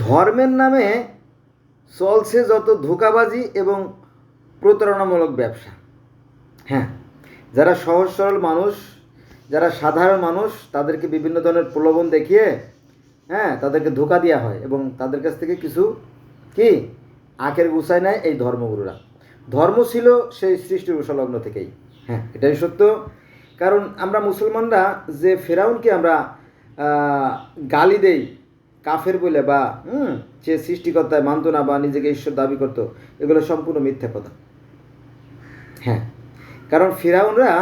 ধর্মের নামে চলছে যত ধোঁকাবাজি এবং প্রতারণামূলক ব্যবসা। হ্যাঁ, যারা সহজ সরল মানুষ, যারা সাধারণ মানুষ, তাদেরকে বিভিন্ন ধরনের প্রলোভন দেখিয়ে তাদেরকে ধোঁকা দেওয়া হয় এবং তাদের কাছ থেকে কিছু কি আখের গুছায় নেয় এই ধর্মগুরুরা। ধর্ম ছিল সেই সৃষ্টির উষলগ্ন থেকেই। হ্যাঁ, এটাই সত্য। কারণ আমরা মুসলমানরা যে ফেরাউনকে আমরা গালি দেই কাফের বলে, বা সে সৃষ্টিকর্তায় মানত না বা নিজেকে ঈশ্বর দাবি করত, এগুলো সম্পূর্ণ মিথ্যা কথা। হ্যাঁ, কারণ ফিরাউনরা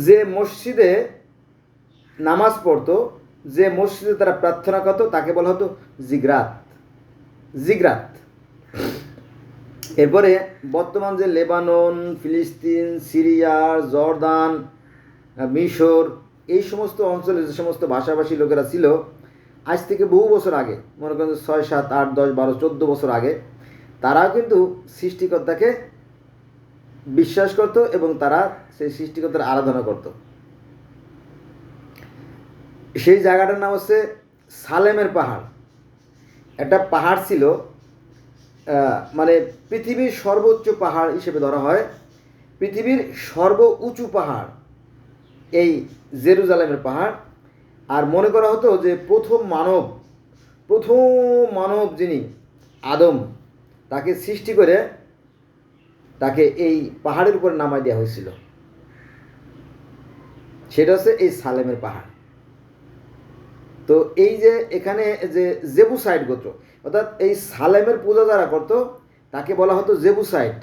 যে মসজিদে নামাজ পড়তো, যে মসজিদে তারা প্রার্থনা করতো, তাকে বলা হতো জিগরাত। জিগরাত। এরপরে বর্তমান যে লেবানন, ফিলিস্তিন, সিরিয়া, জর্দান, মিশর, এই সমস্ত অঞ্চলে যে সমস্ত ভাষাভাষী লোকেরা ছিল, আজ থেকে বহু বছর আগে, মনে করেন 6, 7, 8, 10, 12, 14 বছর আগে, তারাও কিন্তু সৃষ্টিকর্তাকে বিশ্বাস করত এবং তারা সেই সৃষ্টিকর্তার আরাধনা করত। সেই জায়গাটার নাম হচ্ছে সালেমের পাহাড়। একটা পাহাড় ছিল, মানে পৃথিবীর সর্বোচ্চ পাহাড় হিসেবে ধরা হয়। পৃথিবীর সর্ব উঁচু পাহাড় এই জেরুজালেমের পাহাড়। আর মনে করা হতো যে প্রথম মানব যিনি আদম, তাকে সৃষ্টি করে তাকে এই পাহাড়ের উপরে নামায় দেওয়া হয়েছিল। সেটা হচ্ছে এই সালেমের পাহাড়। তো এই যে এখানে যে জেবুসাইট গোত্র, অর্থাৎ এই সালেমের পূজা যারা করতো তাকে বলা হতো জেবুসাইট।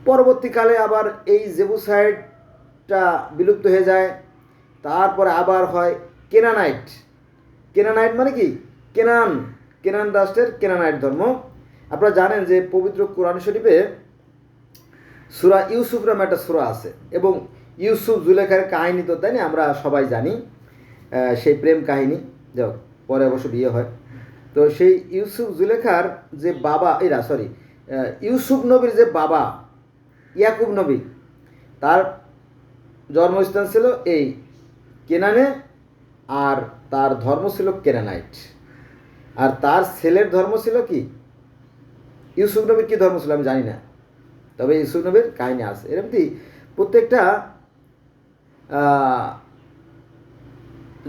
পরবর্তীকালে আবার এই জেবুসাইটটা বিলুপ্ত হয়ে যায়। তারপরে আবার হয় কেনানাইট। কেনানাইট মানে কি? কেনান রাষ্ট্রের কেনানাইট ধর্ম। আপনারা জানেন যে পবিত্র কোরআন শরীফে সূরা ইউসুফ নামে একটা সূরা আছে, এবং ইউসুফ জুলেখার কাহিনী তো তাই না, আমরা সবাই জানি সেই প্রেম কাহিনী। যাও, পরে অবশ্য বিয়ে হয়। তো সেই ইউসুফ জুলেখার যে বাবা, ইউসুফ নবীর যে বাবা ইয়াকুব নবী, তার জন্মস্থান ছিল এই কেনানে, আর তার ধর্ম ছিল কেনানাইট। আর তার ছেলের ধর্ম ছিল কি? ইউসুফ নবীর কী ধর্ম ছিল আমি জানি না, তবে ইউসুফ নবীর কাহিনী আছে। এরকমটি প্রত্যেকটা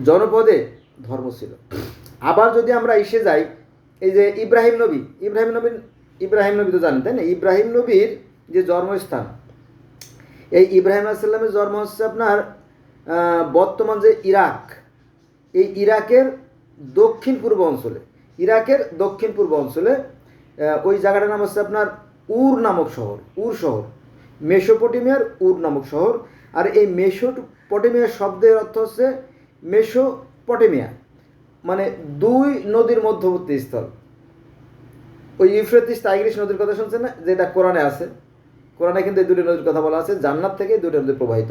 জনপদে ধর্ম ছিল। আবার যদি আমরা এসে যাই, এই যে ইব্রাহিম নবী তো জানেন তাই না? ইব্রাহিম নবীর যে জন্মস্থান, এই ইব্রাহিম আলাইহিস সালামের জন্ম হচ্ছে আপনার বর্তমান যে ইরাক, এই ইরাকের দক্ষিণ পূর্ব অঞ্চলে ওই জায়গাটার নাম হচ্ছে আপনার উর শহর। মেসোপটেমিয়ার উর নামক শহর। আর এই মেসোপটেমিয়া শব্দের অর্থ হচ্ছে মেসোপটেমিয়া, মানে দুই নদীর মধ্যবর্তী স্থল। ওই ইউফ্রেটিস টাইগ্রিস নদীর কথা শুনছেন না, যেটা কোরআনে আছে। কোরআনে কিন্তু এই দুটি নদীর কথা বলা আছে, জান্নাত থেকে দুটি নদী প্রবাহিত।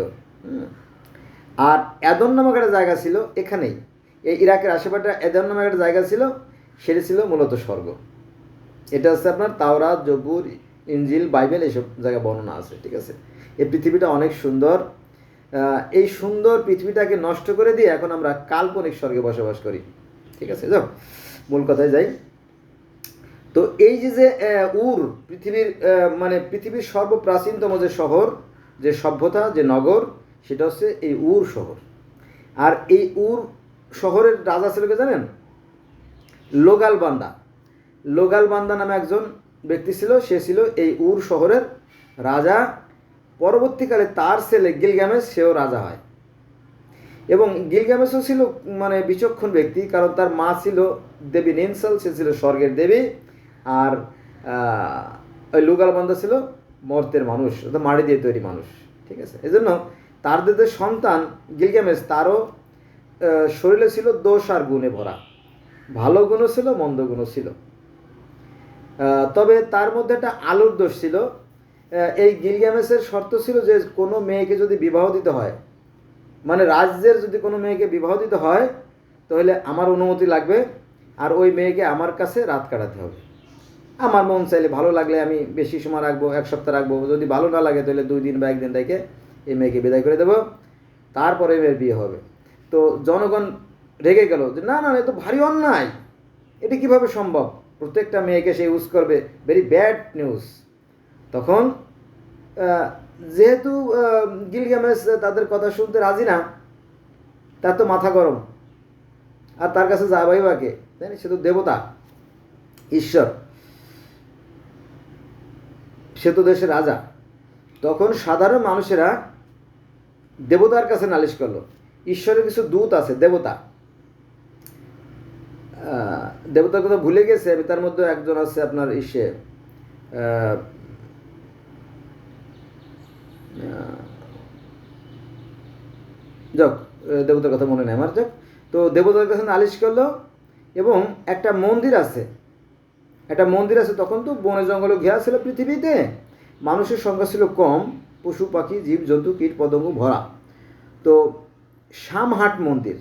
আর এদন নামক একটা জায়গা ছিল এখানেই, এই ইরাকের আশেপাশে এদন নামক একটা জায়গা ছিল, সেটা ছিল মূলত স্বর্গ। এটা হচ্ছে আপনার তাওরাত, জবুর, ইনজিল, বাইবেল, এইসব জায়গায় বর্ণনা আছে। ঠিক আছে, এই পৃথিবীটা অনেক সুন্দর। এই সুন্দর পৃথিবীটাকে নষ্ট করে দিয়ে এখন আমরা কাল্পনিক স্বর্গে বসবাস করি। ঠিক আছে, যাও মূল কথায় যাই। তো এই যে উর, পৃথিবীর সর্বপ্রাচীনতম যে শহর, যে সভ্যতা, যে নগর, সেটা হচ্ছে এই উর শহর। আর এই উর শহরের রাজা ছিল কে জানেন? লোগালবান্দা নামে একজন ব্যক্তি ছিল। সে ছিল এই উর শহরের রাজা। পরবর্তীকালে তার ছেলে গিলগামেশ, সেও রাজা হয়। এবং গিলগামেশও ছিল বিচক্ষণ ব্যক্তি, কারণ তার মা ছিল দেবী নিনসাল, সে ছিল স্বর্গের দেবী। আর ওই লোগালবান্দা ছিল মর্তের মানুষ, অর্থাৎ মাটি দিয়ে তৈরি মানুষ। ঠিক আছে, এজন্য তার যে সন্তান গিলগামেশ, তারও শরীরে ছিল দোষ আর গুণে ভরা। ভালো গুণও ছিল, মন্দ গুণও ছিল। তবে তার মধ্যে একটা আলোর দোষ ছিল। এই গিলগামেশের শর্ত ছিল যে কোনো মেয়েকে যদি বিবাহ দিতে হয়, রাজ্যের যদি কোনো মেয়েকে বিবাহ দিতে হয়, তাহলে আমার অনুমতি লাগবে, আর ওই মেয়েকে আমার কাছে রাত কাটাতে হবে। আমার মন চাইলে, ভালো লাগলে আমি বেশি সময় রাখবো, 1 সপ্তাহ রাখবো। যদি ভালো না লাগে তাহলে 2 দিন বা 1 দিন রেখে এই মেয়েকে বিদায় করে দেবো, তারপরে মেয়ের বিয়ে হবে। তো জনগণ রেগে গেল যে না না, এ তো ভারী অন্যায়, এটা কিভাবে সম্ভব, প্রত্যেকটা মেয়েকে সে ইউজ করবে, ভেরি ব্যাড নিউজ। তখন যেহেতু গিলগামেশ তাদের কথা শুনতে রাজি না, তার তো মাথা গরম, আর তার কাছে যাবাই বাকে, তাই না? সে তো দেবতা, ঈশ্বর, সে তো দেশের রাজা। তখন সাধারণ মানুষেরা দেবতার কাছে নালিশ করলো। ঈশ্বরের কিছু দূত আছে, দেবতা, দেবতার কথা ভুলে গেছে আমি, তার মধ্যে একজন আছে আপনার যাক, দেবতার কথা মনে নেই আমার, যাক। তো দেবতার কাছে নালিশ করলো, এবং একটা মন্দির আছে, তখন তো বনে জঙ্গলে ঘেরা ছিল পৃথিবীতে, মানুষের সংখ্যা ছিল কম, পশু পাখি জীব জন্তু কীট পতঙ্গ ভরা। তো শামহাট মন্দির,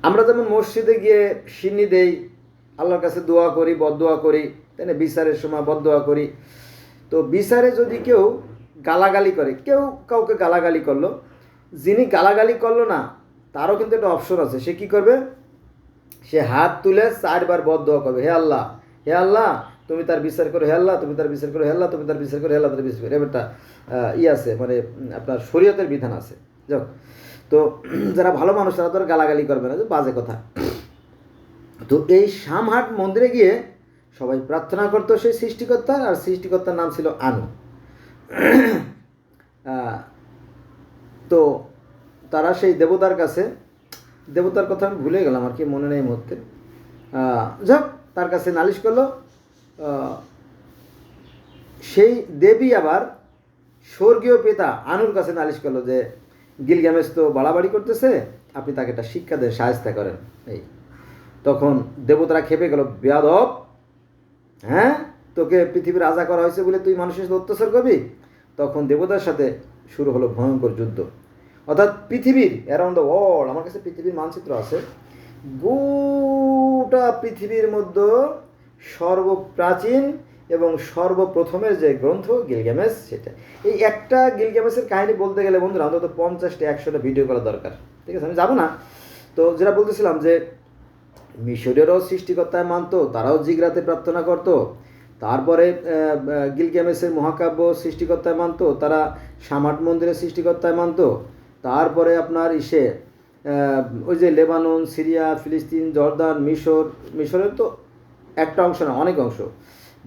আমরা যেমন মসজিদে গিয়ে সিন্নি দেই, আল্লাহর কাছে দোয়া করি, বদদোয়া করি, তাই না? বিচারের সময় বদদোয়া করি। তো বিচারে যদি কেউ গালাগালি করে, কেউ কাউকে গালাগালি করলো, যিনি গালাগালি করলো না, তারও কিন্তু একটা অপশন আছে। সে কি করবে? সে হাত তুলে 4 বার বদদোয়া করবে, হে আল্লাহ, হে আল্লাহ তুমি তার বিচার করো, হে আল্লাহ তুমি তার বিচার করো, হে আল্লাহ তুমি তার বিচার করো, হে আল্লাহ তার বিচার করো। একটা আছে, মানে আপনার শরীয়তের বিধান আছে। যাক, তো যারা ভালো মানুষ তারা তো আর গালাগালি করবে না, যে বাজে কথা। তো এই শামহাট মন্দিরে গিয়ে সবাই প্রার্থনা করতো সেই সৃষ্টিকর্তার, আর সৃষ্টিকর্তার নাম ছিল আনু। তো তারা সেই দেবতার কাছে, দেবতার কথা আমি ভুলে গেলাম, আর কি মনে নেই মুহূর্তে, যাক, তার কাছে নালিশ করলো। সেই দেবী আবার স্বর্গীয় পিতা আনুর কাছে নালিশ করলো যে গিলগামেশ তো বাড়াবাড়ি করতেছে, আপনি তাকে একটা শিক্ষা দেন, সাহায্য করেন। এই তখন দেবতারা খেপে গেল, বেয়াদব, হ্যাঁ, তোকে পৃথিবীর রাজা করা হয়েছে বলে তুই মানুষের সাথে অত্যাচার করবি? তখন দেবতার সাথে শুরু হলো ভয়ঙ্কর যুদ্ধ। অর্থাৎ পৃথিবীর অ্যারাউন্ড দ্য ওয়ার্ল্ড, আমার কাছে পৃথিবীর মানচিত্র আছে, গোটা পৃথিবীর মধ্যে সর্বপ্রাচীন এবং সর্বপ্রথমের যে গ্রন্থ গিলগামেশ, সেটা। এই একটা গিলগামেশের কাহিনী বলতে গেলে বন্ধুরা অন্তত 50টা 100টা ভিডিও করা দরকার, ঠিক আছে? আমি যাবো না। তো যেটা বলতেছিলাম যে মিশরেরও সৃষ্টিকর্তায় মানত, তারাও জিগরাতে প্রার্থনা করত। তারপরে গিলগামেশের মহাকাব্য সৃষ্টিকর্তায় মানত, তারা শামহাট মন্দিরের সৃষ্টিকর্তায় মানত। তারপরে আপনার ওই যে লেবানন, সিরিয়া, ফিলিস্তিন, জর্দান, মিশরের তো একটা অংশ না, অনেক অংশ,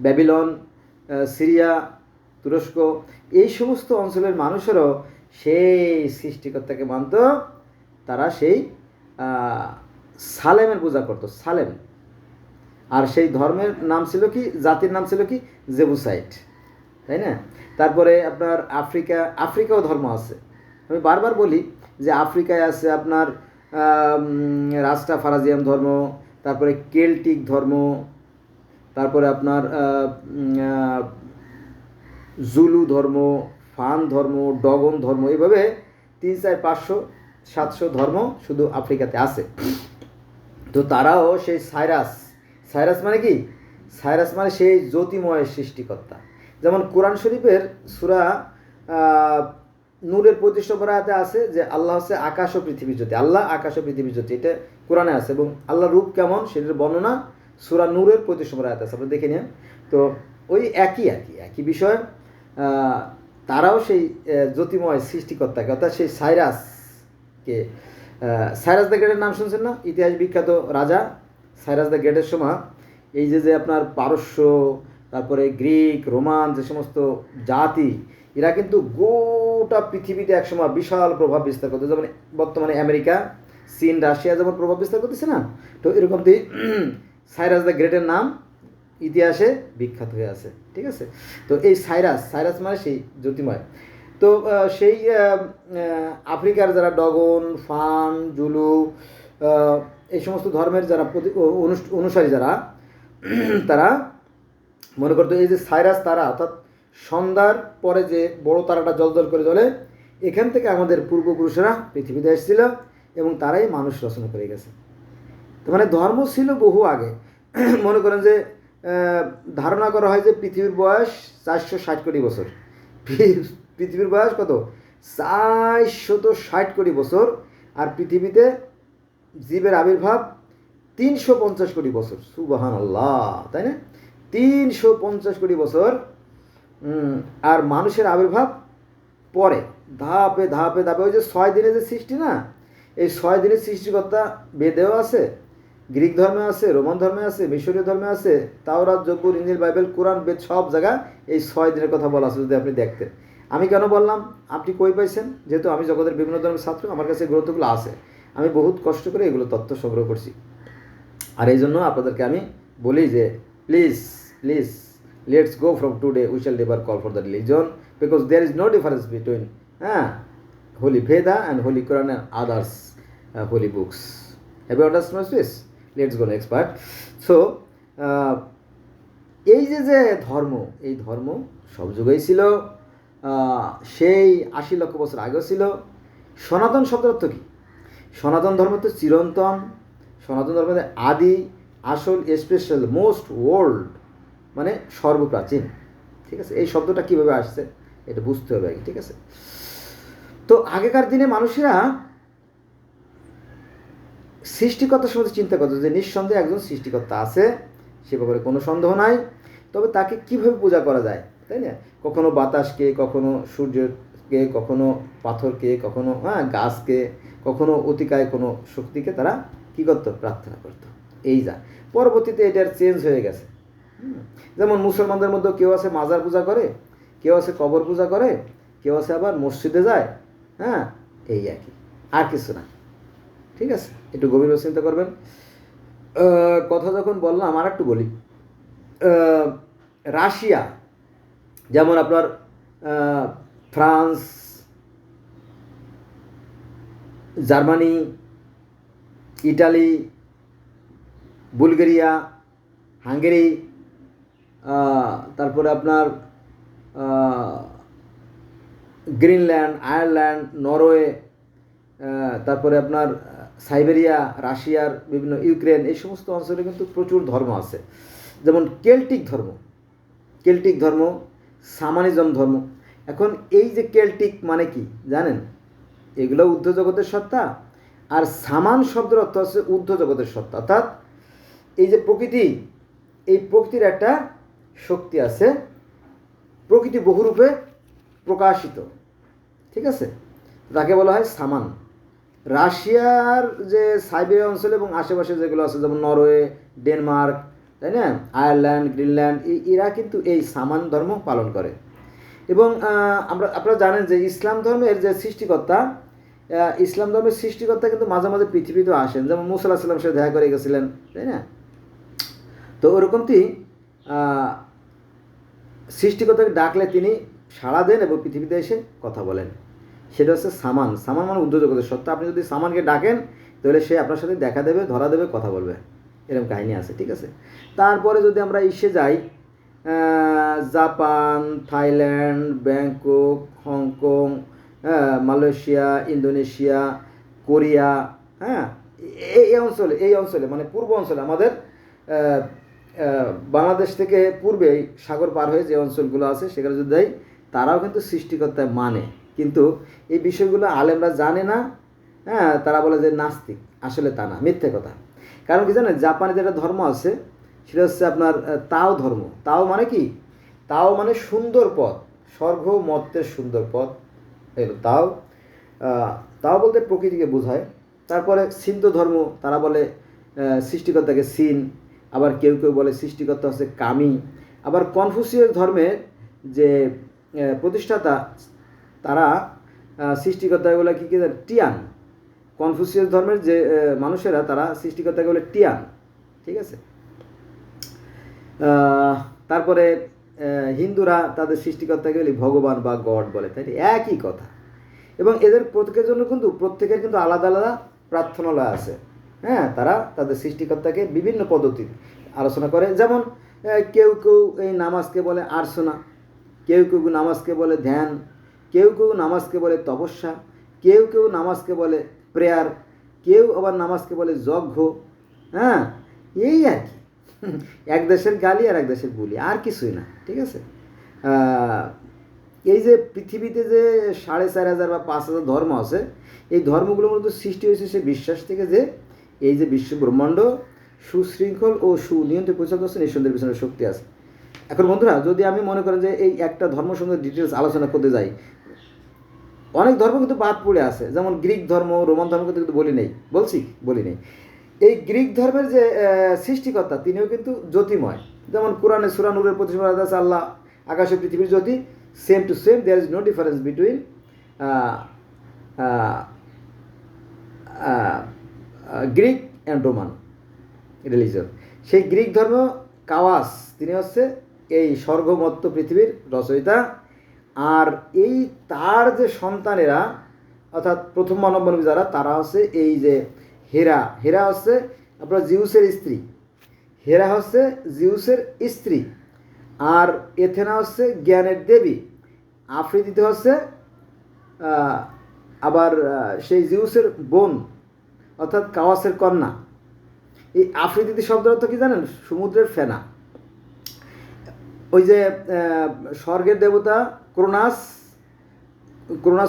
ব্যাবিলন, সিরিয়া, তুরস্ক, এই সমস্ত অঞ্চলের মানুষেরও সেই সৃষ্টিকর্তাকে মানত। তারা সেই সালেমের পূজা করতো, সালেম। আর সেই ধর্মের নাম ছিল কি, জাতির নাম ছিল কি, জেবুসাইট, তাই না? তারপরে আপনার আফ্রিকাও ধর্ম আছে। আমি বারবার বলি যে আফ্রিকায় আছে আপনার রাস্টাফারাজিয়াম ধর্ম, তারপরে কেল্টিক ধর্ম, তারপরে আপনার জুলু ধর্ম, ফান ধর্ম, ডগন ধর্ম, এইভাবে 3, 4, 500, 700 ধর্ম শুধু আফ্রিকাতে আছে। তো তারাও সেই সাইরাস মানে কি? সাইরাস মানে সেই জ্যোতিময় সৃষ্টিকর্তা। যেমন কোরআন শরীফের সূরা নূরের 25 নম্বর আয়াতে আছে যে আল্লাহ হচ্ছে আকাশ ও পৃথিবীর জ্যোতি, আল্লাহ আকাশ ও পৃথিবীর জ্যোতি, এটা কোরআনে আছে। এবং আল্লাহর রূপ কেমন সেটার বর্ণনা সূরা নূরের 25 নম্বর আয়াতে আছে, আপনি দেখে নিন। তো ওই একই বিষয়, তারাও সেই জ্যোতিময় সৃষ্টিকর্তাকে, অর্থাৎ সেই সাইরাসকে, সাইরাস দ্য গ্রেটের নাম শুনছেন না? ইতিহাস বিখ্যাত রাজা সাইরাস দ্য গ্রেটের সময় এই যে আপনার পারস্য, তারপরে গ্রিক, রোমান, যে সমস্ত জাতি, এরা কিন্তু গোটা পৃথিবীতে একসময় বিশাল প্রভাব বিস্তার করতো। যেমন বর্তমানে আমেরিকা, চীন, রাশিয়া যেমন প্রভাব বিস্তার করতেছে না, তো এরকম সাইরাস দ্য গ্রেটের নাম ইতিহাসে বিখ্যাত হয়ে আছে, ঠিক আছে? তো এই সাইরাস মানে সেই জ্যোতিময়। তো সেই আফ্রিকার যারা ডগন, ফান, জুলু, এই সমস্ত ধর্মের যারা অনুসারী যারা, তারা মনে করতো এই যে সাইরাস তারা, অর্থাৎ সন্ধ্যার পরে যে বড় তারাটা জলজল করে জ্বলে, এখান থেকে আমাদের পূর্বপুরুষেরা পৃথিবীতে এসেছিল এবং তারাই মানুষ রচনা করে গেছে। তো মানে ধর্ম ছিল বহু আগে। মনে করেন যে ধারণা করা হয় যে পৃথিবীর বয়স 460 কোটি বছর। পৃথিবীর বয়স কত? 460 কোটি বছর। আর পৃথিবীতে জীবের আবির্ভাব 350 কোটি বছর, সুবহানাল্লাহ, তাই না? 350 কোটি বছর। আর মানুষের আবির্ভাব পরে ধাপে ধাপে ধাপে, ওই যে 6 দিনে যে সৃষ্টি না, এই 6 দিনের সৃষ্টিকর্তা বেদেও আছে, গ্রিক ধর্মে আছে, রোমান ধর্মে আছে, মিশরীয় ধর্মে আছে, তাওরাত, জবুর, ইনজিল, বাইবেল, কোরআন, বেদ সব জায়গায় এই 6 দিনের কথা বলা আছে। যদি আপনি দেখতেন, আমি কেন বললাম, আপনি কই পাইছেন? যেহেতু আমি জগতের বিভিন্ন ধরনের ছাত্র, আমার কাছে গ্রন্থগুলো আছে, আমি বহুত কষ্ট করে এগুলো তথ্য সংগ্রহ করছি। আর এই জন্য আপনাদেরকে আমি বলি যে please please let's go from today, we shall never call for the religion, because there is no difference between holy Veda and holy Quran and others holy books. Have you understand this? Let's go next part. So এই যে যে ধর্ম, এই ধর্ম সব যুগেই ছিল, সেই 80 লক্ষ বছর আগেও ছিল। সনাতন শব্দের অর্থ কী? সনাতন ধর্ম তো চিরন্তন, সনাতন ধর্মের আদি, আসল, স্পেশাল, মোস্ট ওল্ড, মানে সর্বপ্রাচীন। ঠিক আছে, এই শব্দটা কীভাবে আসছে এটা বুঝতে হবে আগে। ঠিক আছে, তো আগেকার দিনে মানুষেরা সৃষ্টিকর্তার সম্বন্ধে চিন্তা করতো যে নিঃসন্দেহে একজন সৃষ্টিকর্তা আছে, সে ব্যাপারে কোনো সন্দেহ নাই। তবে তাকে কীভাবে পূজা করা যায়, তাই না? কখনো বাতাসকে, কখনো সূর্যকে, কখনো পাথরকে, কখনো গাছকে, কখনো অতিকায় কোনো শক্তিকে তারা কী করতো? প্রার্থনা করতো। এই যা পরবর্তীতে এটার চেঞ্জ হয়ে গেছে। যেমন মুসলমানদের মধ্যে কেউ আছে মাজার পূজা করে, কেউ আছে কবর পূজা করে, কেউ আছে আবার মসজিদে যায়, এই আর কি, আর কিছু না। ঠিক আছে, একটু গভীরভাবে চিন্তা করবেন। কথা যখন বললাম, আর একটু বলি। রাশিয়া, যেমন আপনার France, Germany, Italy, Bulgaria, Hungary, তারপরে আপনার গ্রিনল্যান্ড, আয়ারল্যান্ড, নরওয়ে, তারপরে আপনার সাইবেরিয়া, রাশিয়ার বিভিন্ন ইউক্রেন, এই সমস্ত অঞ্চলে কিন্তু প্রচুর ধর্ম আছে। যেমন কেল্টিক ধর্ম, সামানিজম ধর্ম। এখন এই যে কেল্টিক মানে কি জানেন? এগুলো ঊর্ধ্ব জগতের সত্তা, আর সামান শব্দের অর্থ হচ্ছে ঊর্ধ্ব জগতের সত্তা। অর্থাৎ এই যে প্রকৃতি, এই প্রকৃতির একটা শক্তি আছে, প্রকৃতি বহুরূপে প্রকাশিত। ঠিক আছে, তাকে বলা হয় সামান। রাশিয়ার যে সাইবেরিয়া অঞ্চল এবং আশেপাশে যেগুলো আছে, যেমন নরওয়ে, ডেনমার্ক, তাই না, আয়ারল্যান্ড, গ্রিনল্যান্ড, এরা কিন্তু এই সামান ধর্ম পালন করে। এবং আপনারা জানেন যে ইসলাম ধর্মের যে সৃষ্টিকর্তা, ইসলাম ধর্মের সৃষ্টিকর্তা কিন্তু মাঝে মাঝে পৃথিবীতেও আসেন, যেমন মুসা আলাইহিস সালামের সাথে দেখা করে গেছিলেন, তাই না? তো ওরকমটি সৃষ্টিকর্তাকে ডাকলে তিনি সাড়া দেন এবং পৃথিবীতে এসে কথা বলেন। সেটা হচ্ছে সামান। সামান মানে ঊর্ধ্ব জগতের সত্তা। আপনি যদি সামানকে ডাকেন তাহলে সে আপনার সাথে দেখা দেবে, ধরা দেবে, কথা বলবে। এরকম কাহিনী আছে। ঠিক আছে, তারপরে যদি আমরা ইসে যাই, Japan, Thailand, Bangkok, Hong Kong, Malaysia, Indonesia, Korea, এই অঞ্চলে মানে পূর্ব অঞ্চলে, আমাদের বাংলাদেশ থেকে পূর্বে সাগর পার হয়ে যে অঞ্চলগুলো আছে সেখানে যদি যাই, তারাও কিন্তু সৃষ্টিকর্তায় মানে, কিন্তু এই বিষয়গুলো আলেমরা জানে না। তারা বলে যে নাস্তিক, আসলে তা না, মিথ্যে কথা। কারণ কি জানেন, জাপানে যেটা ধর্ম আছে সেটা হচ্ছে আপনার তাও ধর্ম। তাও মানে কি? তাও মানে সুন্দর পথ, স্বর্গ মর্তের সুন্দর পথ, এগুলো তাও। তাও বলতে প্রকৃতিকে বোঝায়। তারপরে সিন্ধু ধর্ম, তারা বলে সৃষ্টিকর্তাকে সিন, আবার কেউ কেউ বলে সৃষ্টিকর্তা হচ্ছে কামি। আবার কনফুসিয়াস ধর্মের যে প্রতিষ্ঠাতা, তারা সৃষ্টিকর্তাকে বলে কী টিয়ান। কনফুসিয়াস ধর্মের যে মানুষেরা, তারা সৃষ্টিকর্তাকে বলে টিয়ান। ঠিক আছে, তারপরে হিন্দুরা তাদের সৃষ্টিকর্তাকে বলে ভগবান বা গড বলে, তাই একই কথা। এবং এদের প্রত্যেকের জন্য কিন্তু প্রত্যেকের কিন্তু আলাদা আলাদা প্রার্থনালয় আছে। তারা তাদের সৃষ্টিকর্তাকে বিভিন্ন পদ্ধতি আলোচনা করে। যেমন কেউ কেউ এই নামাজকে বলে আর্চনা, কেউ কেউ নামাজকে বলে ধ্যান, কেউ কেউ নামাজকে বলে তপস্যা, কেউ কেউ নামাজকে বলে প্রেয়ার, কেউ আবার নামাজকে বলে যজ্ঞ। এই আর কি, এক দেশের গালি আর এক দেশের বুলি, আর কিছুই না। ঠিক আছে, এই যে পৃথিবীতে যে 4,500 বা 5,000 ধর্ম আছে, এই ধর্মগুলোর মধ্যে সৃষ্টি হয়েছে সে বিশ্বাস থেকে যে এই যে বিশ্ব ব্রহ্মাণ্ড সুশৃঙ্খল ও সুনিয়ন্ত্রিত পরিচালিত হচ্ছে, নিঃসন্দেহের পিছনে শক্তি আছে। এখন বন্ধুরা, যদি আমি মনে করেন যে এই একটা ধর্ম সঙ্গে ডিটেলস আলোচনা করতে যাই, অনেক ধর্ম কিন্তু বাদ পড়ে আছে, যেমন গ্রিক ধর্ম, রোমান ধর্ম কিন্তু বলি নেই। এই গ্রিক ধর্মের যে সৃষ্টিকর্তা, তিনিও কিন্তু জ্যোতিময়। যেমন কোরআনে সূরা নূরের 25 আছে, আল্লাহ আকাশে পৃথিবীর জ্যোতি, same to same, there is no difference between Greek and Roman religion. সেই গ্রিক ধর্ম কাওয়াস, তিনি হচ্ছে এই স্বর্গমত্ত পৃথিবীর রচয়িতা। আর এই তার যে সন্তানেরা, অর্থাৎ প্রথম মানব মানবী যারা, তারা হচ্ছে এই যে হেরা হচ্ছে আপনার জিউসের স্ত্রী, হেরা হচ্ছে জিউসের স্ত্রী। আর এথেনা হচ্ছে জ্ঞানের দেবী, আফ্রিদিতে হচ্ছে আবার সেই জিউসের বোন, অর্থাৎ কাওয়াসের কন্যা। এই আফ্রিদিতে শব্দের অর্থ কি জানেন? সমুদ্রের ফেনা। ওই যে স্বর্গের দেবতা ক্রোনাস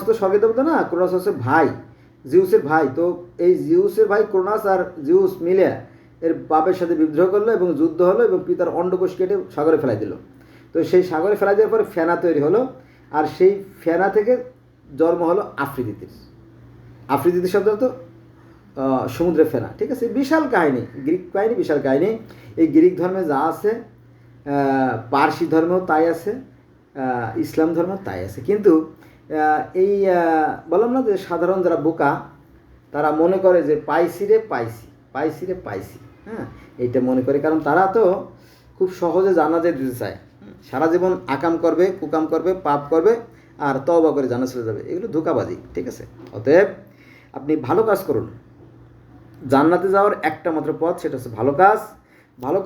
তো স্বর্গের দেবতা না, ক্রোনাস হচ্ছে ভাই, জিউসের ভাই। তো এই জিউসের ভাই ক্রোনাস আর জিউস মিলে এর বাপের সাথে বিদ্রোহ করলো এবং যুদ্ধ হলো এবং পিতার অন্ডকোষ কেটে সাগরে ফেলাই দিল। তো সেই সাগরে ফেলাই দেওয়ার পরে ফেনা তৈরি হলো, আর সেই ফেনা থেকে জন্ম হলো আফ্রিদিতে শব্দ তো সমুদ্রের ফেনা। ঠিক আছে, বিশাল কাহিনী, গ্রিক কাহিনী, বিশাল কাহিনী। এই গ্রিক ধর্মে যা আছে, পার্সি ধর্মেও তাই আছে, ইসলাম ধর্মেও তাই আছে। কিন্তু এই বললাম না যে সাধারণ যারা বোকা, তারা মনে করে যে পাইছি রে পাইছি, হ্যাঁ, এইটা মনে করে। কারণ তারা তো খুব সহজে জান্নাতে দিতে চায়, সারা জীবন আকাম করবে, কুকাম করবে, পাপ করবে, আর তওবা করে জান্নাত চলে যাবে। এগুলো ধোঁকাবাজি। ঠিক আছে, অতএব আপনি ভালো কাজ করুন। জান্নাতে যাওয়ার একটা মাত্র পথ, সেটা হচ্ছে ভালো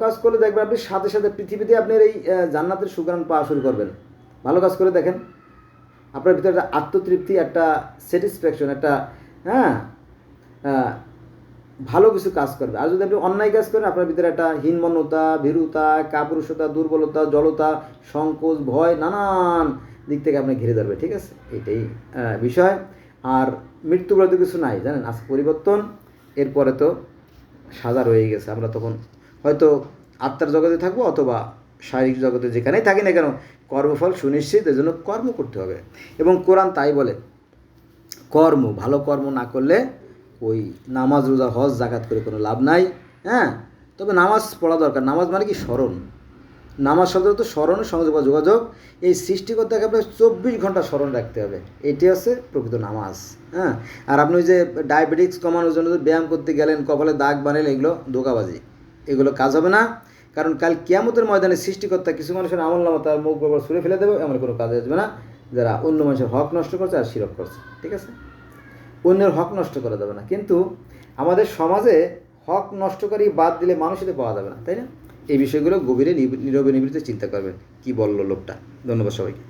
কাজ করলে দেখবেন আপনি সাথে সাথে পৃথিবীতে আপনার এই জান্নাতের সুঘ্রাণ পাওয়া শুরু করবেন। ভালো কাজ করে দেখেন, আপনার ভিতরে একটা আত্মতৃপ্তি, একটা স্যাটিসফ্যাকশন, একটা ভালো কিছু কাজ করবে। আর যদি আপনি অন্যায় কাজ করেন, আপনার ভিতরে একটা হীনমন্যতা, ভীরুতা, কাপুরুষতা, দুর্বলতা, জড়তা, সংকোচ, ভয়, নানান দিক থেকে আপনি ঘিরে ধরবে। ঠিক আছে, এইটাই বিষয়। আর মৃত্যু বলে তো কিছু নাই, জানেন, আজ পরিবর্তন, এরপরে তো সাজা রয়ে গেছে। আমরা তখন হয়তো আত্মার জগতে থাকবো, অথবা শারীরিক জগতে, যেখানেই থাকি না কেন, কর্মফল সুনিশ্চিত, এর জন্য কর্ম করতে হবে। এবং কোরআন তাই বলে, ভালো কর্ম না করলে ওই নামাজ, রোজা, হজ, জাকাত করে কোনো লাভ নাই। হ্যাঁ, তবে নামাজ পড়া দরকার। নামাজ মানে কি? স্মরণ। নামাজ শব্দ তো স্মরণ, সংযোগ বা যোগাযোগ। এই সৃষ্টিকর্তাকে আপনার 24 ঘন্টা স্মরণ রাখতে হবে, এটি হচ্ছে প্রকৃত নামাজ। হ্যাঁ, আর আপনি ওই যে ডায়াবেটিক্স কমানোর জন্য ব্যায়াম করতে গেলেন, কপালে দাগ বানালেন, এগুলো ধোঁকাবাজি, এগুলো কাজ হবে না। কারণ কাল কিয়ামতের ময়দানে সৃষ্টিকর্তা কিছু মানুষের আমলনামা তার মুখ বরাবর ছুঁড়ে ফেলে দেবে, এমন কোনো কাজে আসবে না যারা অন্য মানুষের হক নষ্ট করছে আর শিরক করছে। ঠিক আছে, অন্যের হক নষ্ট করা যাবে না। কিন্তু আমাদের সমাজে হক নষ্টকারী বাদ দিলে মানুষই পাওয়া যাবে না, তাই না? এই বিষয়গুলো গভীরে নীরবে নিবৃত্তে চিন্তা করবেন। কি বললো লোকটা। ধন্যবাদ সবাইকে।